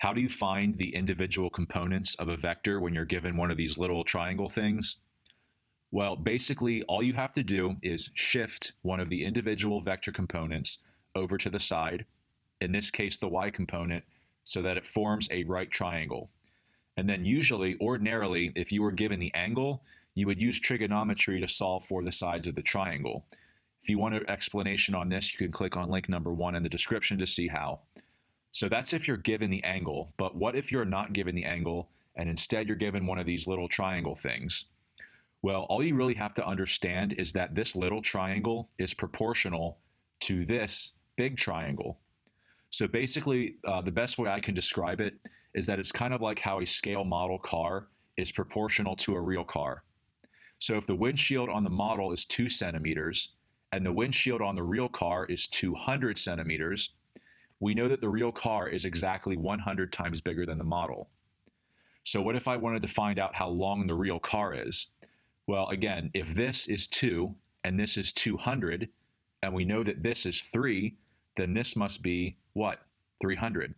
How do you find the individual components of a vector when you're given one of these little triangle things? Well, basically, all you have to do is shift one of the individual vector components over to the side, in this case, the y component, so that it forms a right triangle. And then usually, ordinarily, if you were given the angle, you would use trigonometry to solve for the sides of the triangle. If you want an explanation on this, you can click on link number 1 in the description to see how. So that's if you're given the angle, but what if you're not given the angle and instead you're given one of these little triangle things? Well, all you really have to understand is that this little triangle is proportional to this big triangle. So basically, the best way I can describe it is that it's kind of like how a scale model car is proportional to a real car. So if the windshield on the model is 2 centimeters and the windshield on the real car is 200 centimeters, we know that the real car is exactly 100 times bigger than the model. So what if I wanted to find out how long the real car is? Well, again, if this is 2 and this is 200, and we know that this is 3, then this must be what? 300.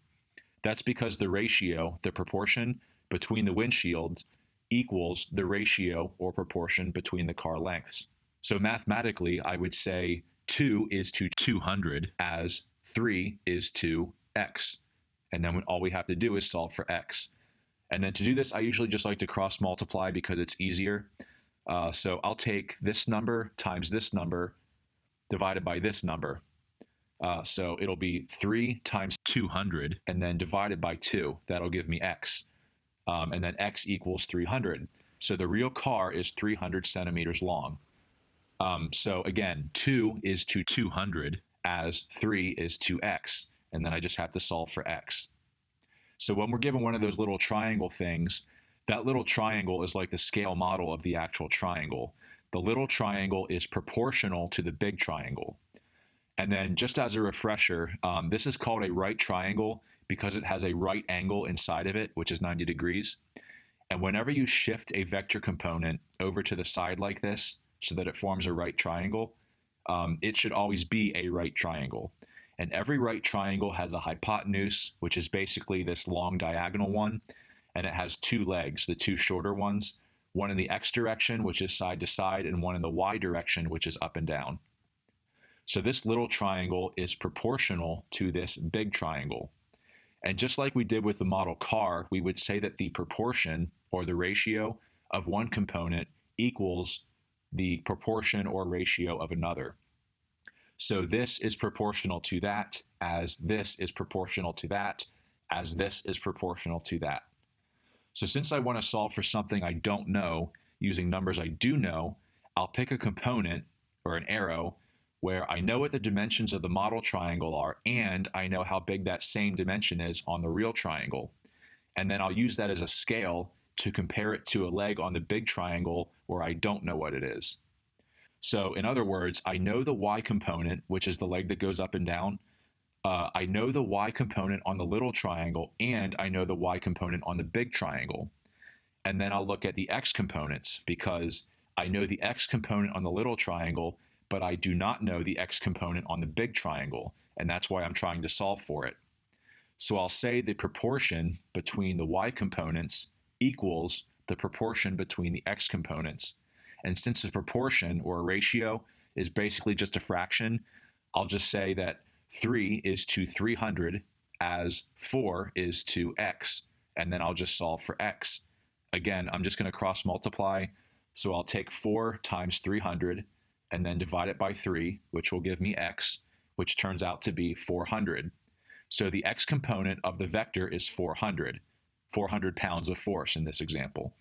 That's because the ratio, the proportion between the windshields equals the ratio or proportion between the car lengths. So mathematically, I would say 2 is to 200 as 3 is to x. And then all we have to do is solve for x. And then to do this, I usually just like to cross multiply because it's easier. So I'll take this number times this number divided by this number. So it'll be 3 times 200 and then divided by 2. That'll give me x. And then x equals 300. So the real car is 300 centimeters long. So again, 2 is to 200 as 3 is to x. And then I just have to solve for x. So when we're given one of those little triangle things, that little triangle is like the scale model of the actual triangle. The little triangle is proportional to the big triangle. And then just as a refresher, this is called a right triangle because it has a right angle inside of it, which is 90 degrees. And whenever you shift a vector component over to the side like this so that it forms a right triangle, it should always be a right triangle. And every right triangle has a hypotenuse, which is basically this long diagonal one, and it has 2 legs, the 2 shorter ones, one in the x direction, which is side to side, and one in the y direction, which is up and down. So this little triangle is proportional to this big triangle. And just like we did with the model car, we would say that the proportion or the ratio of one component equals the proportion or ratio of another. So this is proportional to that, as this is proportional to that, as this is proportional to that. So since I want to solve for something I don't know using numbers I do know, I'll pick a component or an arrow where I know what the dimensions of the model triangle are and I know how big that same dimension is on the real triangle. And then I'll use that as a scale to compare it to a leg on the big triangle where I don't know what it is. So in other words, I know the y component, which is the leg that goes up and down. I know the y component on the little triangle, and I know the y component on the big triangle. And then I'll look at the x components because I know the x component on the little triangle, but I do not know the x component on the big triangle, and that's why I'm trying to solve for it. So I'll say the proportion between the y components equals the proportion between the x components. And since the proportion or a ratio is basically just a fraction, I'll just say that 3 is to 300 as 4 is to x, and then I'll just solve for x. Again, I'm just going to cross multiply, so I'll take 4 times 300 and then divide it by 3, which will give me x, which turns out to be 400. So the x component of the vector is 400 pounds of force in this example.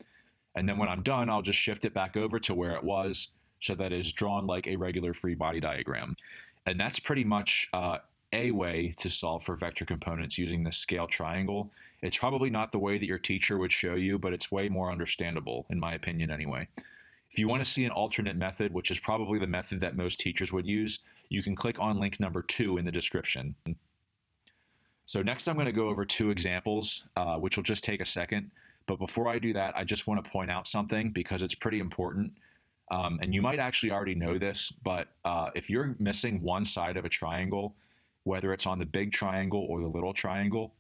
And then when I'm done, I'll just shift it back over to where it was so that it's drawn like a regular free body diagram. And that's pretty much a way to solve for vector components using the scale triangle. It's probably not the way that your teacher would show you, but it's way more understandable, in my opinion anyway. If you want to see an alternate method, which is probably the method that most teachers would use, you can click on link number 2 in the description. So next I'm going to go over 2 examples, which will just take a second. But before I do that, I just want to point out something because it's pretty important. And you might actually already know this, but if you're missing one side of a triangle, whether it's on the big triangle or the little triangle,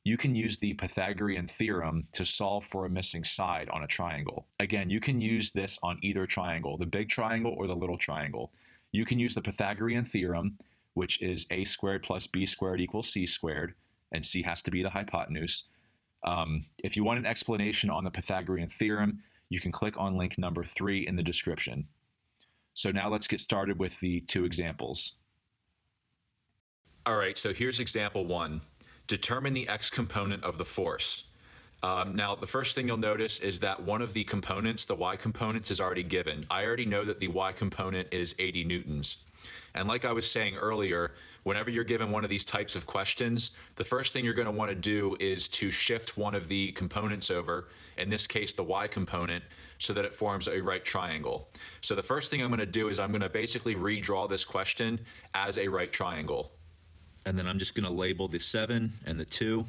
you can use the Pythagorean theorem to solve for a missing side on a triangle. Again, you can use this on either triangle, the big triangle or the little triangle. You can use the Pythagorean theorem, which is a squared plus b squared equals c squared, and c has to be the hypotenuse. If you want an explanation on the Pythagorean theorem, you can click on link number 3 in the description. So now let's get started with the 2 examples. All right, so here's example 1. Determine the x component of the force. Now, the first thing you'll notice is that one of the components, the y component, is already given. I already know that the y component is 80 newtons. And like I was saying earlier, whenever you're given one of these types of questions, the first thing you're going to want to do is to shift one of the components over, in this case the y component, so that it forms a right triangle. So the first thing I'm going to do is I'm going to basically redraw this question as a right triangle. And then I'm just going to label the 7 and the 2.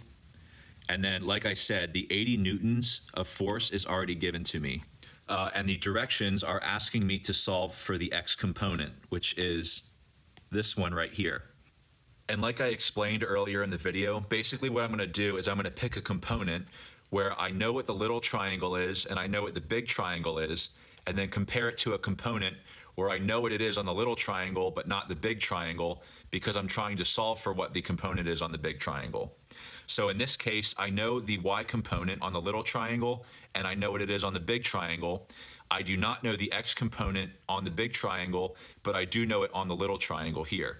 And then, like I said, the 80 newtons of force is already given to me. And the directions are asking me to solve for the x component, which is this one right here. And like I explained earlier in the video, basically what I'm going to do is I'm going to pick a component where I know what the little triangle is and I know what the big triangle is, and then compare it to a component where I know what it is on the little triangle but not the big triangle, because I'm trying to solve for what the component is on the big triangle. So in this case, I know the y component on the little triangle and I know what it is on the big triangle. I do not know the x component on the big triangle, but I do know it on the little triangle here.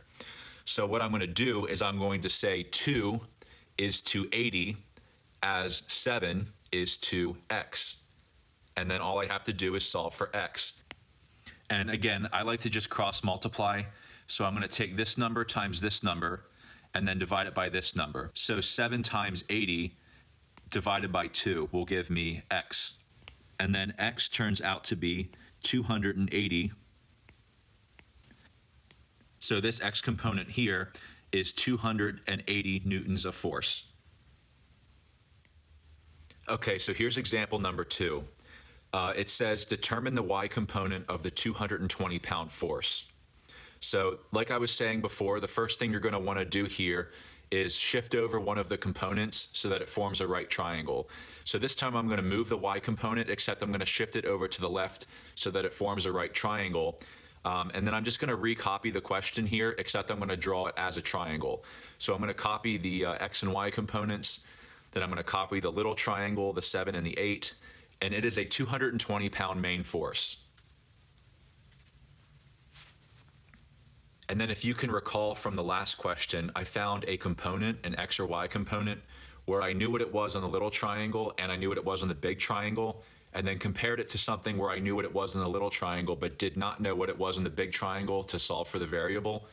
So what I'm going to do is I'm going to say 2 is to 80 as 7 is to x. And then all I have to do is solve for x. And again, I like to just cross multiply. So I'm going to take this number times this number and then divide it by this number. So 7 times 80 divided by 2 will give me x. And then x turns out to be 280. So this x component here is 280 newtons of force. Okay, so here's example number 2. It says determine the y component of the 220-pound force. So like I was saying before, the first thing you're going to want to do here is shift over one of the components so that it forms a right triangle. So this time I'm going to move the y component, except I'm going to shift it over to the left so that it forms a right triangle. And then I'm just going to recopy the question here, except I'm going to draw it as a triangle. So I'm going to copy the x and y components, then I'm going to copy the little triangle, the 7 and the 8, and it is a 220-pound main force. And then if you can recall from the last question, I found a component, an x or y component, where I knew what it was on the little triangle and I knew what it was on the big triangle, and then compared it to something where I knew what it was in the little triangle but did not know what it was in the big triangle to solve for the variable.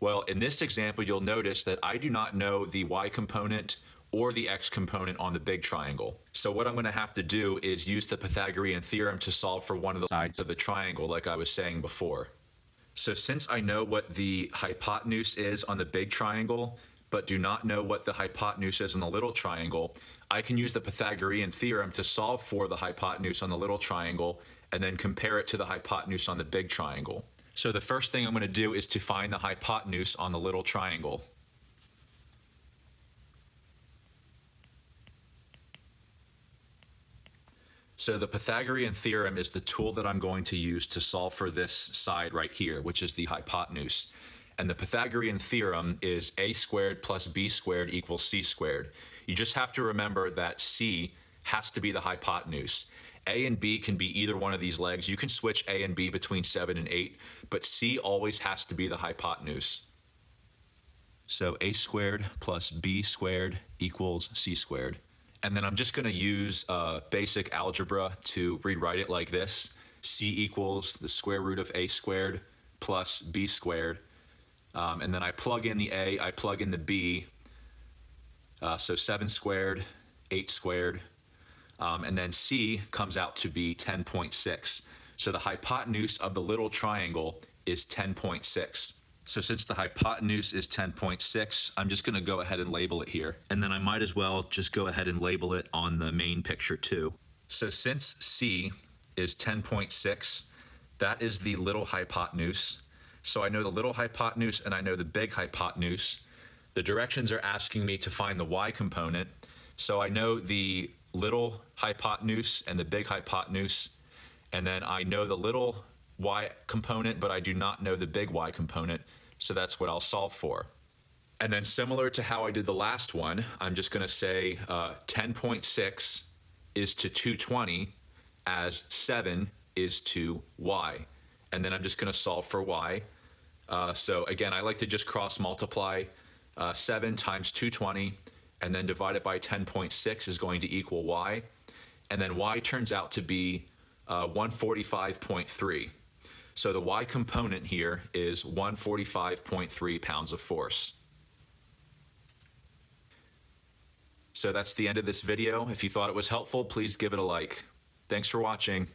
Well, in this example, you'll notice that I do not know the y component or the x component on the big triangle. So what I'm going to have to do is use the Pythagorean theorem to solve for one of the sides of the triangle, like I was saying before. So since I know what the hypotenuse is on the big triangle, but do not know what the hypotenuse is on the little triangle, I can use the Pythagorean theorem to solve for the hypotenuse on the little triangle and then compare it to the hypotenuse on the big triangle. So the first thing I'm going to do is to find the hypotenuse on the little triangle. So the Pythagorean theorem is the tool that I'm going to use to solve for this side right here, which is the hypotenuse. And the Pythagorean theorem is a squared plus b squared equals c squared. You just have to remember that c has to be the hypotenuse. A and b can be either one of these legs. You can switch a and b between 7 and 8, but c always has to be the hypotenuse. So a squared plus b squared equals c squared. And then I'm just going to use basic algebra to rewrite it like this. C equals the square root of a squared plus b squared. And then I plug in the a, I plug in the b. So 7 squared, 8 squared. And then c comes out to be 10.6. So the hypotenuse of the little triangle is 10.6. So since the hypotenuse is 10.6, I'm just going to go ahead and label it here. And then I might as well just go ahead and label it on the main picture too. So since C is 10.6, that is the little hypotenuse. So I know the little hypotenuse and I know the big hypotenuse. The directions are asking me to find the y component. So I know the little hypotenuse and the big hypotenuse, and then I know the little y component, but I do not know the big y component, so that's what I'll solve for. And then similar to how I did the last one, I'm just going to say 10.6 is to 220 as 7 is to y. And then I'm just going to solve for y. So again, I like to just cross multiply 7 times 220 and then divide it by 10.6 is going to equal y. And then y turns out to be 145.3. So the y component here is 145.3 pounds of force. So that's the end of this video. If you thought it was helpful, please give it a like. Thanks for watching.